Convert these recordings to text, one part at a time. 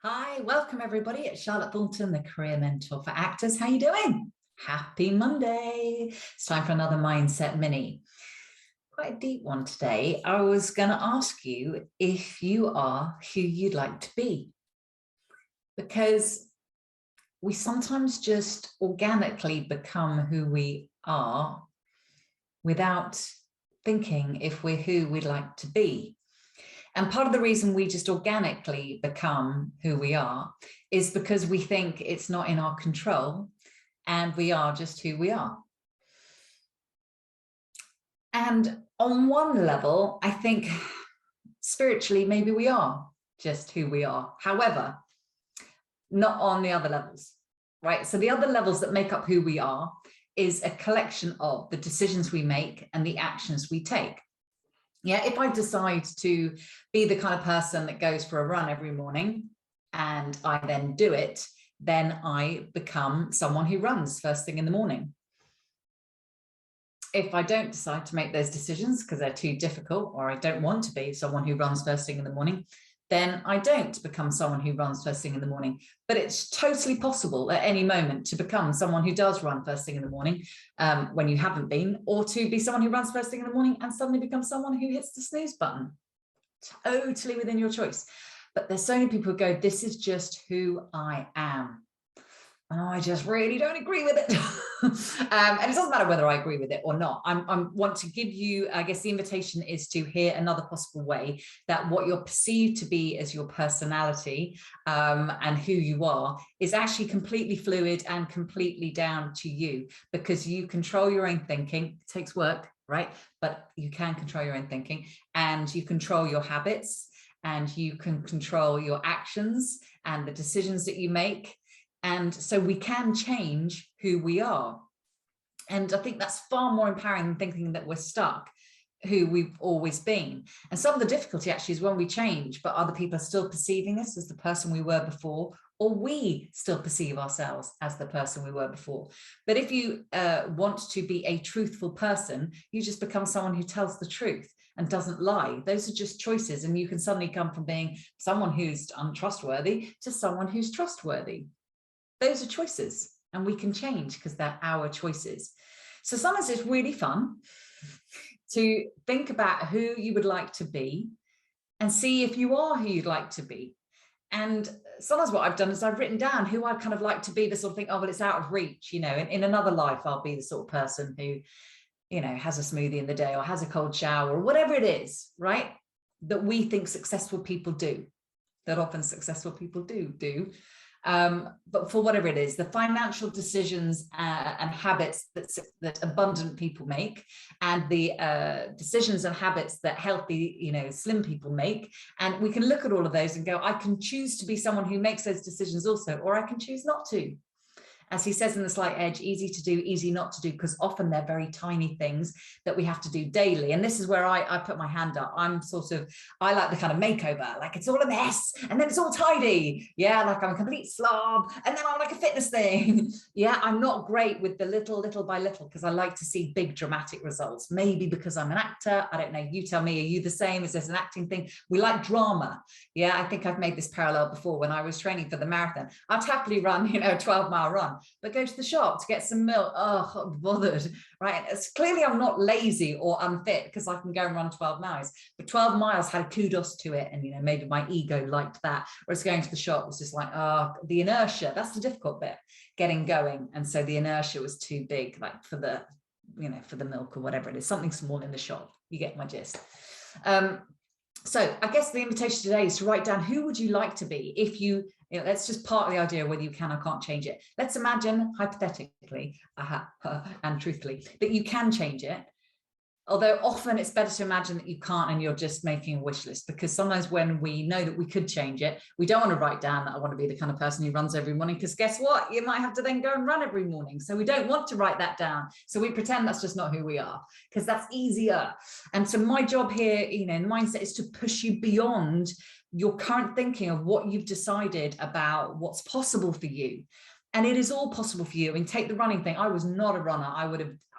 Hi, welcome everybody. It's Charlotte Thornton, the career mentor for actors. How you doing? Happy Monday. It's time for another Mindset Mini. Quite a deep one today. I was going to ask you if you are who you'd like to be, because we sometimes just organically become who we are without thinking if we're who we'd like to be. And part of the reason we just organically become who we are is because we think it's not in our control and we are just who we are. And on one level, I think spiritually, maybe we are just who we are. However, not on the other levels, right? So the other levels that make up who we are is a collection of the decisions we make and the actions we take. Yeah, if I decide to be the kind of person that goes for a run every morning and I then do it, then I become someone who runs first thing in the morning. If I don't decide to make those decisions because they're too difficult, or I don't want to be someone who runs first thing in the morning, then I don't become someone who runs first thing in the morning. But it's totally possible at any moment to become someone who does run first thing in the morning when you haven't been, or to be someone who runs first thing in the morning and suddenly become someone who hits the snooze button. Totally within your choice. But there's so many people who go, this is just who I am. And I just really don't agree with it. And it doesn't matter whether I agree with it or not. I want to give you, I guess the invitation is to hear another possible way that what you're perceived to be as your personality and who you are is actually completely fluid and completely down to you, because you control your own thinking. It takes work, right? But you can control your own thinking, and you control your habits, and you can control your actions and the decisions that you make. And so we can change who we are. And I think that's far more empowering than thinking that we're stuck who we've always been. And some of the difficulty actually is when we change, but other people are still perceiving us as the person we were before, or we still perceive ourselves as the person we were before. But if you want to be a truthful person, you just become someone who tells the truth and doesn't lie. Those are just choices. And you can suddenly come from being someone who's untrustworthy to someone who's trustworthy. Those are choices, and we can change because they're our choices. So sometimes it's really fun to think about who you would like to be and see if you are who you'd like to be. And sometimes what I've done is I've written down who I'd kind of like to be, the sort of thing, oh, well, it's out of reach. You know, in another life, I'll be the sort of person who, you know, has a smoothie in the day or has a cold shower or whatever it is, right? That we think successful people do, that often successful people do. But for whatever it is, the financial decisions and habits that abundant people make, and the decisions and habits that healthy, you know, slim people make. And we can look at all of those and go, I can choose to be someone who makes those decisions also, or I can choose not to. As he says in The Slight Edge, easy to do, easy not to do, because often they're very tiny things that we have to do daily. And this is where I put my hand up. I like the kind of makeover, like it's all a mess and then it's all tidy. Yeah, like I'm a complete slob and then I'm like a fitness thing. Yeah, I'm not great with the little by little, because I like to see big dramatic results. Maybe because I'm an actor. I don't know. You tell me, are you the same? Is this an acting thing? We like drama. Yeah, I think I've made this parallel before. When I was training for the marathon, I'd happily run, you know, a 12-mile run, but go to the shop to get some milk. Oh, I'm bothered, right? It's clearly I'm not lazy or unfit because I can go and run 12 miles, but 12 miles had kudos to it. And, you know, maybe my ego liked that. Whereas going to the shop was just like, oh, the inertia, that's the difficult bit, getting going. And so the inertia was too big, like for the, you know, for the milk or whatever it is, something small in the shop. You get my gist. So I guess the invitation today is to write down who would you like to be if you know, that's just part of the idea of whether you can or can't change it. Let's imagine hypothetically and truthfully that you can change it. Although often it's better to imagine that you can't and you're just making a wish list, because sometimes when we know that we could change it, we don't want to write down that I want to be the kind of person who runs every morning, because guess what? You might have to then go and run every morning. So we don't want to write that down. So we pretend that's just not who we are, because that's easier. And so my job here, you know, in mindset is to push you beyond your current thinking of what you've decided about what's possible for you. And it is all possible for you. I mean, take the running thing. I was not a runner.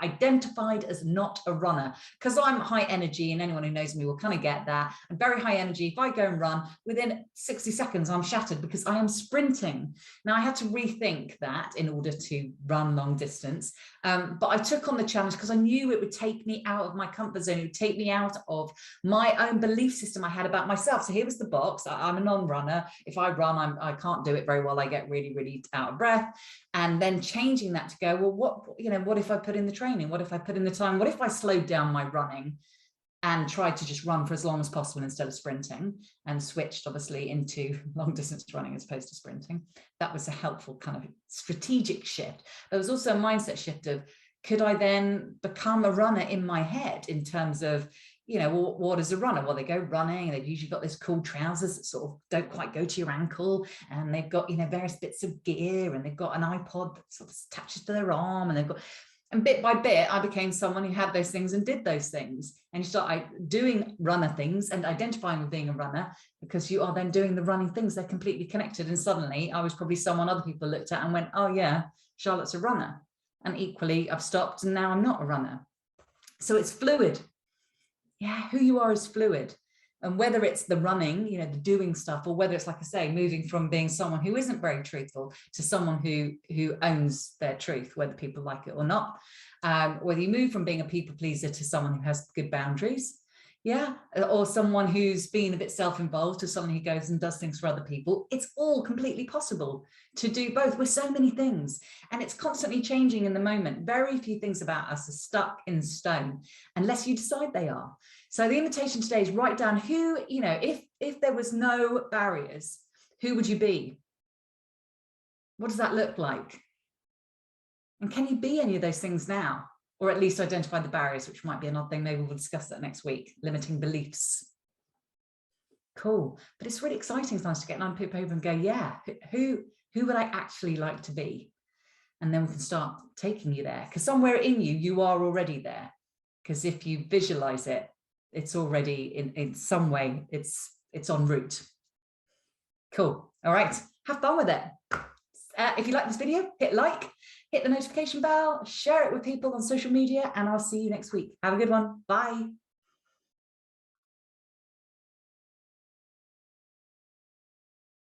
identified as not a runner because I'm high energy, and anyone who knows me will kind of get that. I'm very high energy. If I go and run, within 60 seconds, I'm shattered because I am sprinting. Now, I had to rethink that in order to run long distance. But I took on the challenge because I knew it would take me out of my comfort zone. It would take me out of my own belief system I had about myself. So here was the box. I'm a non-runner. If I run, I can't do it very well. I get really, really out of breath. And then changing that to go, well, what if I put in the training? What if I put in the time? What if I slowed down my running and tried to just run for as long as possible instead of sprinting, and switched obviously into long distance running as opposed to sprinting? That was a helpful kind of strategic shift. There was also a mindset shift of, could I then become a runner in my head in terms of, what is a runner? Well, they go running and they've usually got this cool trousers that sort of don't quite go to your ankle, and they've got, various bits of gear, and they've got an iPod that sort of attaches to their arm, and bit by bit, I became someone who had those things and did those things. And you start doing runner things and identifying with being a runner, because you are then doing the running things. They're completely connected. And suddenly I was probably someone other people looked at and went, oh yeah, Charlotte's a runner. And equally, I've stopped and now I'm not a runner. So it's fluid. Yeah, who you are is fluid. And whether it's the running, the doing stuff, or whether it's, like I say, moving from being someone who isn't very truthful to someone who owns their truth, whether people like it or not, whether you move from being a people pleaser to someone who has good boundaries, or someone who's been a bit self-involved to someone who goes and does things for other people, it's all completely possible to do both. We're so many things, and it's constantly changing in the moment. Very few things about us are stuck in stone unless you decide they are. So the invitation today is write down who, if there was no barriers, who would you be? What does that look like? And can you be any of those things now? Or at least identify the barriers, which might be another thing. Maybe we'll discuss that next week. Limiting beliefs. Cool. But it's really exciting sometimes to get on paper and go, yeah, who would I actually like to be? And then we can start taking you there, because somewhere in you, you are already there. Because if you visualize it, it's already in some way, it's en route. Cool. All right. Have fun with it. If you like this video, hit like, hit the notification bell, share it with people on social media, and I'll see you next week. Have a good one. Bye.